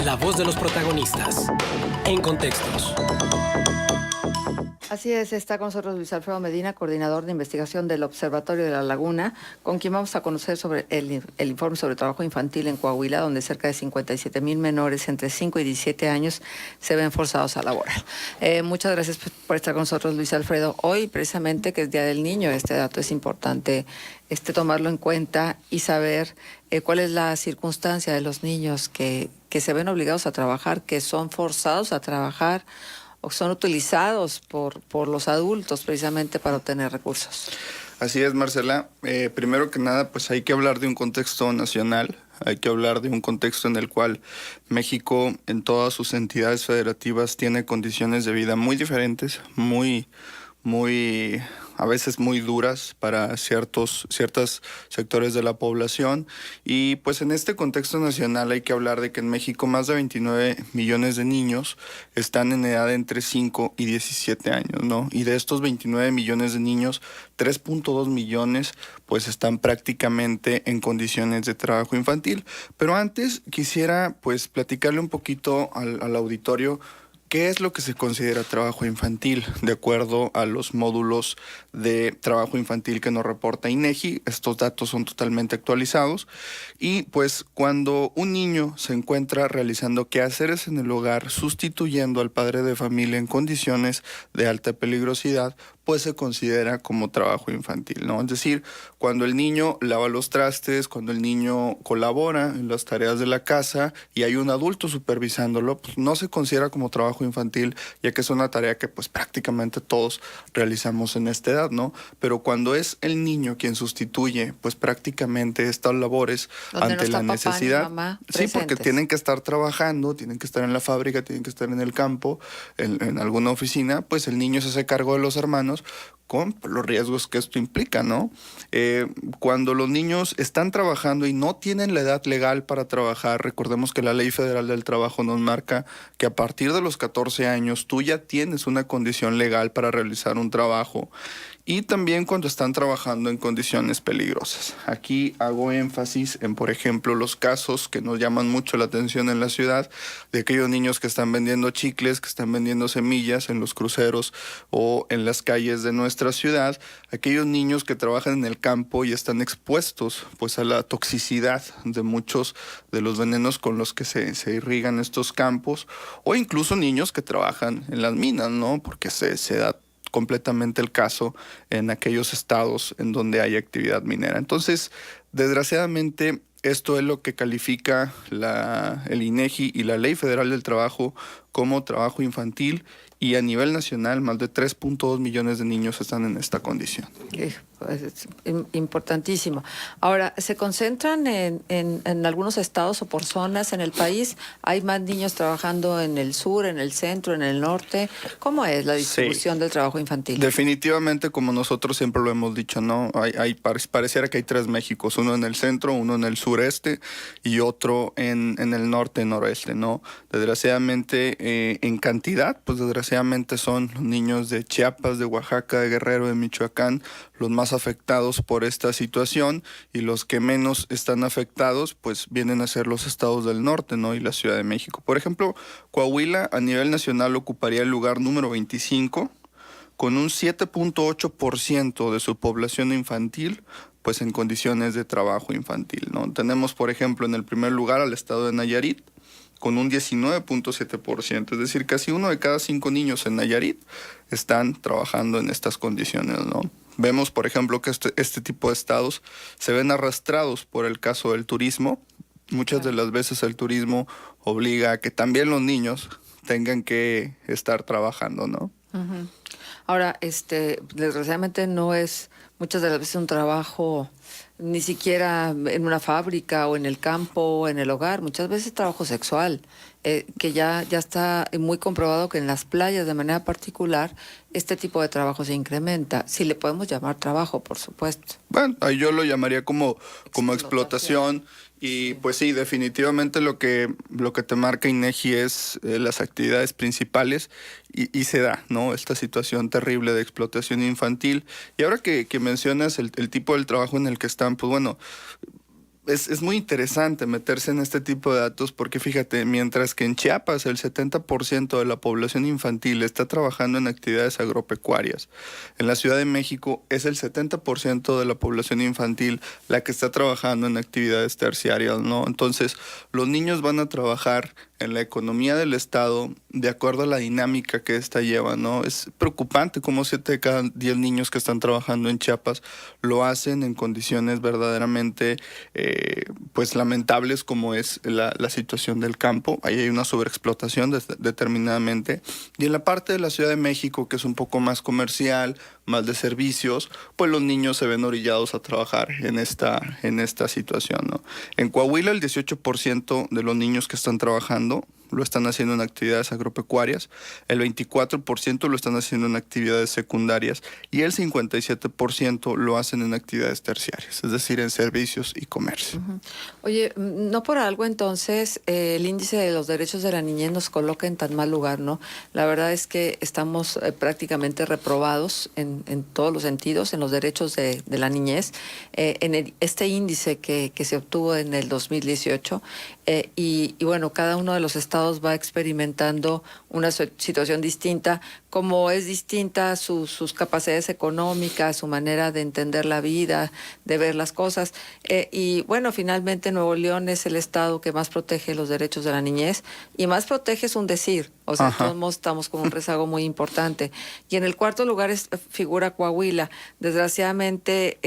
la voz de los protagonistas. En Contextos. Así es, está con nosotros Luis Alfredo Medina, coordinador de investigación del Observatorio de la Laguna, con quien vamos a conocer sobre el informe sobre trabajo infantil en Coahuila, donde cerca de 57,000 menores entre 5 y 17 años se ven forzados a laborar. Muchas gracias por estar con nosotros, Luis Alfredo. Hoy, precisamente, que es Día del Niño, este dato es importante tomarlo en cuenta y saber cuál es la circunstancia de los niños que se ven obligados a trabajar, que son forzados a trabajar, o son utilizados por los adultos precisamente para obtener recursos. Así es, Marcela. Primero que nada, pues hay que hablar de un contexto nacional, hay que hablar de un contexto en el cual México en todas sus entidades federativas tiene condiciones de vida muy diferentes, a veces muy duras para ciertos sectores de la población. Y pues en este contexto nacional hay que hablar de que en México más de 29 millones de niños están en edad entre 5 y 17 años, ¿no? Y de estos 29 millones de niños, 3.2 millones pues están prácticamente en condiciones de trabajo infantil. Pero antes quisiera pues platicarle un poquito al auditorio ¿qué es lo que se considera trabajo infantil? De acuerdo a los módulos de trabajo infantil que nos reporta INEGI, estos datos son totalmente actualizados. Y pues cuando un niño se encuentra realizando quehaceres en el hogar, sustituyendo al padre de familia en condiciones de alta peligrosidad, pues se considera como trabajo infantil, ¿no? Es decir, cuando el niño lava los trastes, cuando el niño colabora en las tareas de la casa y hay un adulto supervisándolo, pues no se considera como trabajo infantil, ya que es una tarea que pues prácticamente todos realizamos en esta edad, ¿no? Pero cuando es el niño quien sustituye pues prácticamente estas labores donde ante no está la necesidad, papá ni mamá sí, porque presentes. tienen que estar trabajando, tienen que estar en la fábrica, tienen que estar en el campo, en alguna oficina, pues el niño se hace cargo de los hermanos con los riesgos que esto implica, ¿no? Cuando los niños están trabajando y no tienen la edad legal para trabajar, recordemos que la Ley Federal del Trabajo nos marca que a partir de los 14 años tú ya tienes una condición legal para realizar un trabajo. Y también cuando están trabajando en condiciones peligrosas. Aquí hago énfasis en, por ejemplo, los casos que nos llaman mucho la atención en la ciudad, de aquellos niños que están vendiendo chicles, que están vendiendo semillas en los cruceros o en las calles de nuestra ciudad, aquellos niños que trabajan en el campo y están expuestos pues a la toxicidad de muchos de los venenos con los que se irrigan estos campos, o incluso niños que trabajan en las minas, ¿no? Porque se da completamente el caso en aquellos estados en donde hay actividad minera. Entonces, desgraciadamente, esto es lo que califica el INEGI y la Ley Federal del Trabajo como trabajo infantil, y a nivel nacional más de 3.2 millones de niños están en esta condición. Pues es importantísimo. Ahora, ¿se concentran en algunos estados o por zonas en el país? ¿Hay más niños trabajando en el sur, en el centro, en el norte? ¿Cómo es la distribución del trabajo infantil? Definitivamente, como nosotros siempre lo hemos dicho, ¿no? Pareciera que hay tres Méxicos, uno en el centro, uno en el sureste y otro en el norte, noroeste, ¿no? Desgraciadamente, en cantidad, pues desgraciadamente son los niños de Chiapas, de Oaxaca, de Guerrero, de Michoacán, los más afectados por esta situación, y los que menos están afectados pues vienen a ser los estados del norte, ¿no? Y la Ciudad de México. Por ejemplo, Coahuila a nivel nacional ocuparía el lugar número 25 con un 7.8% de su población infantil pues en condiciones de trabajo infantil, ¿no? Tenemos, por ejemplo, en el primer lugar al estado de Nayarit con un 19.7%, es decir, casi 1 de cada 5 niños en Nayarit están trabajando en estas condiciones, ¿no? Vemos, por ejemplo, que este tipo de estados se ven arrastrados por el caso del turismo. Muchas de las veces el turismo obliga a que también los niños tengan que estar trabajando, ¿no? Uh-huh. Ahora, desgraciadamente no es muchas de las veces un trabajo ni siquiera en una fábrica o en el campo o en el hogar, muchas veces trabajo sexual, que ya está muy comprobado que en las playas de manera particular este tipo de trabajo se incrementa. Si le podemos llamar trabajo, por supuesto. Bueno, yo lo llamaría como explotación. Y pues sí, definitivamente lo que te marca INEGI es las actividades principales y se da, ¿no? Esta situación terrible de explotación infantil. Y ahora que mencionas el tipo del trabajo en el que están, pues bueno, es muy interesante meterse en este tipo de datos porque fíjate, mientras que en Chiapas el 70% de la población infantil está trabajando en actividades agropecuarias, en la Ciudad de México es el 70% de la población infantil la que está trabajando en actividades terciarias, ¿no? Entonces, los niños van a trabajar en la economía del Estado de acuerdo a la dinámica que ésta lleva, ¿no? Es preocupante cómo 7 de cada 10 niños que están trabajando en Chiapas lo hacen en condiciones verdaderamente pues lamentables como es la situación del campo. Ahí hay una sobreexplotación determinadamente. Y en la parte de la Ciudad de México, que es un poco más comercial, más de servicios, pues los niños se ven orillados a trabajar en esta situación, ¿no? En Coahuila el 18% de los niños que están trabajando lo están haciendo en actividades agropecuarias, el 24% lo están haciendo en actividades secundarias y el 57% lo hacen en actividades terciarias, es decir, en servicios y comercio. Oye, no por algo entonces el índice de los derechos de la niñez nos coloca en tan mal lugar, ¿no? La verdad es que estamos prácticamente reprobados en todos los sentidos, en los derechos de la niñez, este índice que se obtuvo en el 2018 y bueno, cada uno de los estados va experimentando una situación distinta, como es distinta sus capacidades económicas, su manera de entender la vida, de ver las cosas. Y bueno, finalmente Nuevo León es el estado que más protege los derechos de la niñez y más protege es un decir. O sea, todos estamos con un rezago muy importante. Y en el cuarto lugar figura Coahuila. Desgraciadamente,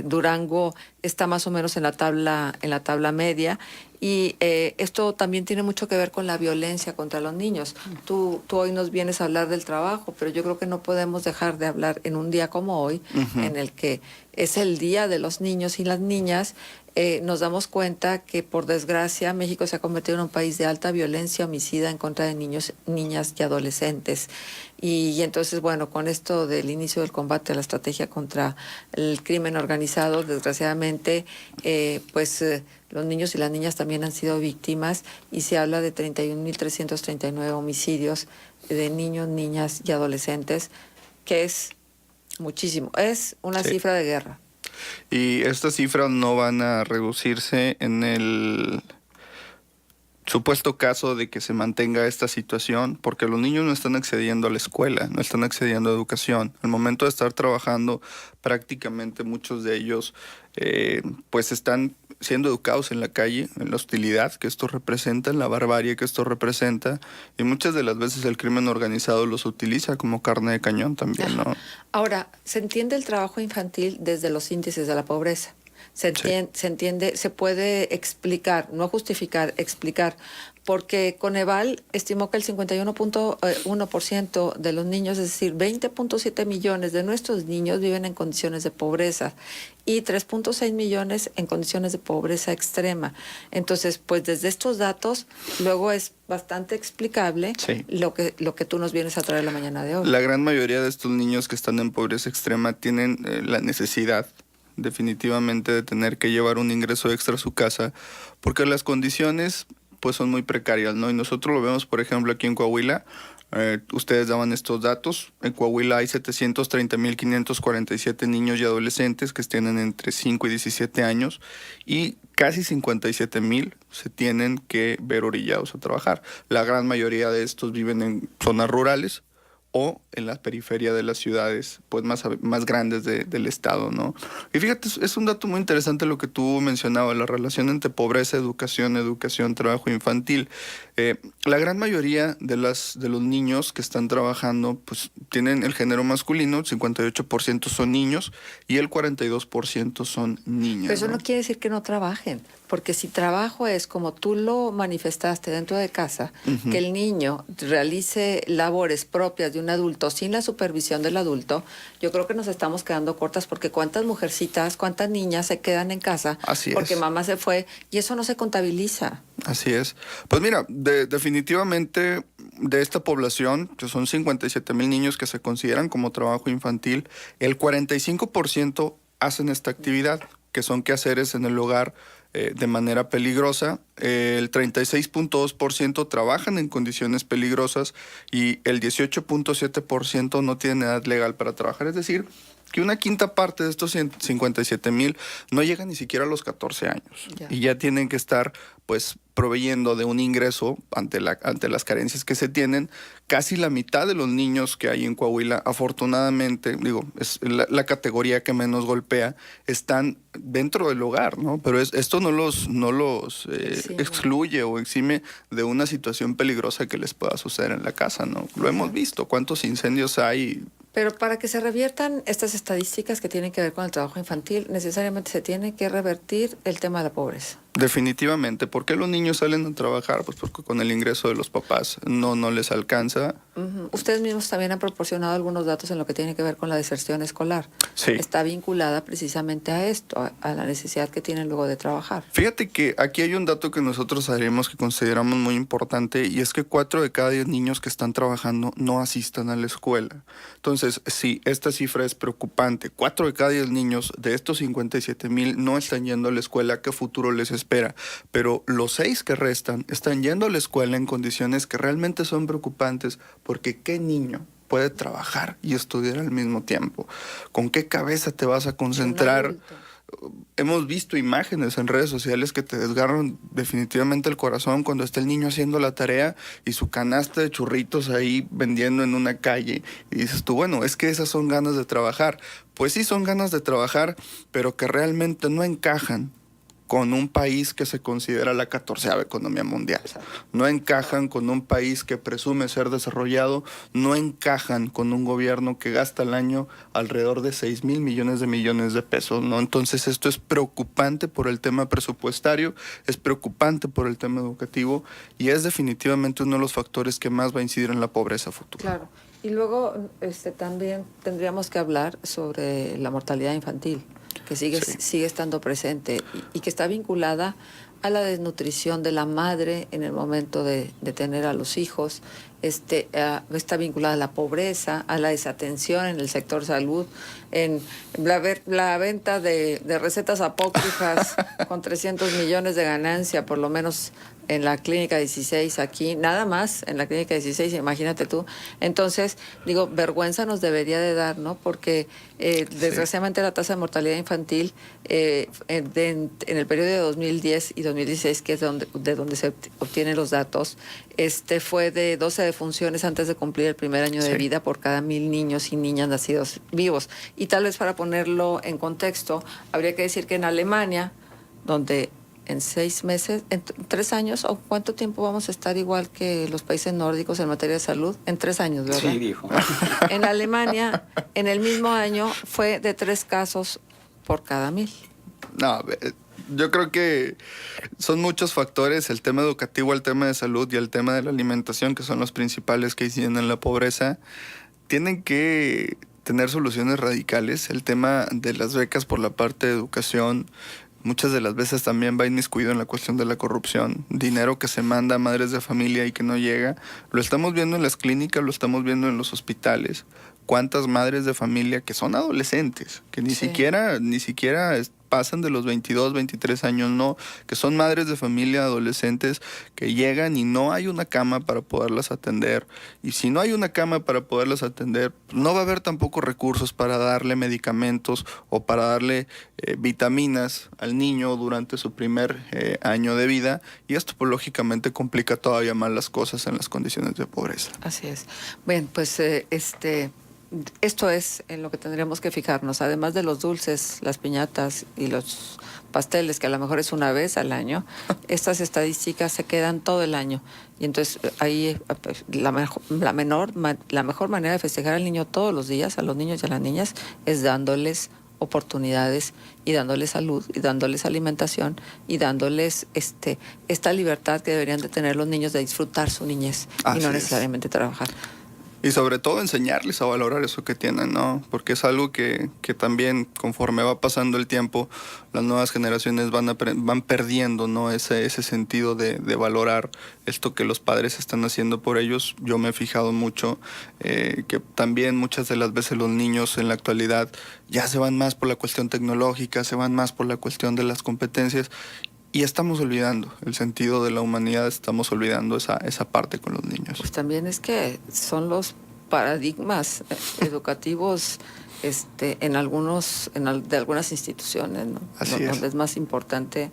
Durango está más o menos en la tabla media. Y esto también tiene mucho que ver con la violencia contra los niños. Tú hoy nos vienes a hablar del trabajo, pero yo creo que no podemos dejar de hablar en un día como hoy, en el que es el Día de los Niños y las Niñas. Nos damos cuenta que, por desgracia, México se ha convertido en un país de alta violencia homicida en contra de niños, niñas y adolescentes. Y entonces, bueno, con esto del inicio del combate a la estrategia contra el crimen organizado, desgraciadamente, los niños y las niñas también han sido víctimas y se habla de 31.339 homicidios de niños, niñas y adolescentes, que es muchísimo. Es una cifra de guerra. Y estas cifras no van a reducirse en el supuesto caso de que se mantenga esta situación, porque los niños no están accediendo a la escuela, no están accediendo a educación. Al momento de estar trabajando, prácticamente muchos de ellos pues están siendo educados en la calle, en la hostilidad que esto representa, en la barbarie que esto representa, y muchas de las veces el crimen organizado los utiliza como carne de cañón también, ¿no? Ahora, se entiende el trabajo infantil desde los índices de la pobreza. Se entiende, se puede explicar, no justificar, explicar, porque Coneval estimó que el 51.1% de los niños, es decir, 20.7 millones de nuestros niños viven en condiciones de pobreza y 3.6 millones en condiciones de pobreza extrema. Entonces, pues desde estos datos, luego es bastante explicable lo que tú nos vienes a traer la mañana de hoy. La gran mayoría de estos niños que están en pobreza extrema tienen la necesidad definitivamente de tener que llevar un ingreso extra a su casa, porque las condiciones pues son muy precarias, ¿no? Y nosotros lo vemos, por ejemplo, aquí en Coahuila. Ustedes daban estos datos. En Coahuila hay 730.547 niños y adolescentes que tienen entre 5 y 17 años y casi 57.000 se tienen que ver orillados a trabajar. La gran mayoría de estos viven en zonas rurales o en la periferia de las ciudades pues más grandes del estado, ¿no? Y fíjate, es un dato muy interesante lo que tú mencionabas, la relación entre pobreza, educación, trabajo infantil. La gran mayoría de los niños que están trabajando pues tienen el género masculino, el 58% son niños y el 42% son niñas. Pero eso no quiere decir que no trabajen, porque si trabajo es como tú lo manifestaste dentro de casa, que el niño realice labores propias de un adulto sin la supervisión del adulto, yo creo que nos estamos quedando cortas, porque cuántas mujercitas, cuántas niñas se quedan en casa porque mamá se fue y eso no se contabiliza. Así es. Pues mira, definitivamente de esta población, que son 57.000 niños que se consideran como trabajo infantil, el 45% hacen esta actividad, que son quehaceres en el hogar de manera peligrosa. El 36.2% trabajan en condiciones peligrosas y el 18.7% no tienen edad legal para trabajar. Es decir, que una quinta parte de estos 57,000 no llega ni siquiera a los 14 años. Ya. Y ya tienen que estar pues proveyendo de un ingreso ante las carencias que se tienen. Casi la mitad de los niños que hay en Coahuila, afortunadamente, digo, es la categoría que menos golpea, están dentro del hogar, ¿no? Pero esto no los Exime. excluye o exime de una situación peligrosa que les pueda suceder en la casa, ¿no? Lo hemos visto, cuántos incendios hay. Pero para que se reviertan estas estadísticas que tienen que ver con el trabajo infantil, necesariamente se tiene que revertir el tema de la pobreza. Definitivamente. ¿Por qué los niños salen a trabajar? Pues porque con el ingreso de los papás no les alcanza. Ujú. Ustedes mismos también han proporcionado algunos datos en lo que tiene que ver con la deserción escolar. Sí. Está vinculada precisamente a esto, a la necesidad que tienen luego de trabajar. Fíjate que aquí hay un dato que nosotros haremos que consideramos muy importante, y es que 4 de cada 10 niños que están trabajando no asistan a la escuela. Entonces, sí, esta cifra es preocupante. 4 de cada 10 niños de estos 57,000 no están yendo a la escuela. ¿Qué futuro les espera? Pero los 6 que restan están yendo a la escuela en condiciones que realmente son preocupantes, porque ¿qué niño puede trabajar y estudiar al mismo tiempo? ¿Con qué cabeza te vas a concentrar? Un adulto. Hemos visto imágenes en redes sociales que te desgarran definitivamente el corazón cuando está el niño haciendo la tarea y su canasta de churritos ahí vendiendo en una calle. Y dices tú, bueno, es que esas son ganas de trabajar. Pues sí, son ganas de trabajar, pero que realmente no encajan con un país que se considera la 14ª economía mundial. No encajan con un país que presume ser desarrollado, no encajan con un gobierno que gasta al año alrededor de 6,000 millones de pesos, ¿no? Entonces esto es preocupante por el tema presupuestario, es preocupante por el tema educativo, y es definitivamente uno de los factores que más va a incidir en la pobreza futura. Claro. Y luego también tendríamos que hablar sobre la mortalidad infantil, que sigue estando presente y que está vinculada a la desnutrición de la madre en el momento de tener a los hijos. Está vinculada a la pobreza, a la desatención en el sector salud, en la venta de recetas apócrifas con 300 millones de ganancia, por lo menos en la Clínica 16 aquí, nada más en la Clínica 16, imagínate tú. Entonces, digo, vergüenza nos debería de dar, ¿no? Porque desgraciadamente la tasa de mortalidad infantil en el periodo de 2010 y 2016, que es de donde se obtienen los datos, fue de 12 defunciones antes de cumplir el primer año de vida por cada 1,000 niños y niñas nacidos vivos. Y tal vez para ponerlo en contexto, habría que decir que en Alemania, donde en 6 meses, en 3 años, ¿o cuánto tiempo vamos a estar igual que los países nórdicos en materia de salud? En 3 años, ¿verdad? Sí, dijo. En Alemania, en el mismo año, fue de 3 casos por cada 1,000. No, yo creo que son muchos factores, el tema educativo, el tema de salud y el tema de la alimentación, que son los principales que inciden en la pobreza. Tienen que tener soluciones radicales. El tema de las becas por la parte de educación muchas de las veces también va inmiscuido en la cuestión de la corrupción. Dinero que se manda a madres de familia y que no llega. Lo estamos viendo en las clínicas, lo estamos viendo en los hospitales. ¿Cuántas madres de familia que son adolescentes, que ni siquiera pasan de los 22, 23 años, no, que son madres de familia adolescentes que llegan y no hay una cama para poderlas atender? Y si no hay una cama para poderlas atender, no va a haber tampoco recursos para darle medicamentos o para darle vitaminas al niño durante su primer año de vida, y esto pues lógicamente complica todavía más las cosas en las condiciones de pobreza. Así es. Bien, pues esto es en lo que tendríamos que fijarnos, además de los dulces, las piñatas y los pasteles, que a lo mejor es una vez al año. Estas estadísticas se quedan todo el año, y entonces ahí la mejor manera de festejar al niño todos los días, a los niños y a las niñas, es dándoles oportunidades y dándoles salud y dándoles alimentación y dándoles esta libertad que deberían de tener los niños de disfrutar su niñez y no necesariamente trabajar. Y sobre todo enseñarles a valorar eso que tienen, ¿no? Porque es algo que también, conforme va pasando el tiempo, las nuevas generaciones van perdiendo, ¿no? Ese sentido de valorar esto que los padres están haciendo por ellos. Yo me he fijado mucho que también muchas de las veces los niños en la actualidad ya se van más por la cuestión tecnológica, se van más por la cuestión de las competencias. Y estamos olvidando el sentido de la humanidad, estamos olvidando esa parte con los niños. Pues también es que son los paradigmas educativos en de algunas instituciones, ¿no? Así es. Donde es más importante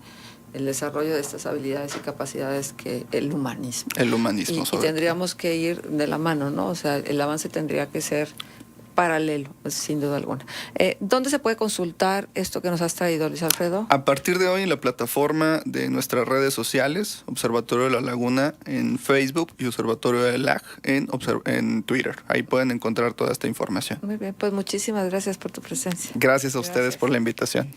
el desarrollo de estas habilidades y capacidades que el humanismo. El humanismo, Y tendríamos que ir de la mano, ¿no? O sea, el avance tendría que ser paralelo, sin duda alguna. ¿Dónde se puede consultar esto que nos has traído, Luis Alfredo? A partir de hoy en la plataforma de nuestras redes sociales, Observatorio de la Laguna en Facebook y Observatorio de LAG en Twitter. Ahí pueden encontrar toda esta información. Muy bien, pues muchísimas gracias por tu presencia. Gracias a ustedes por la invitación.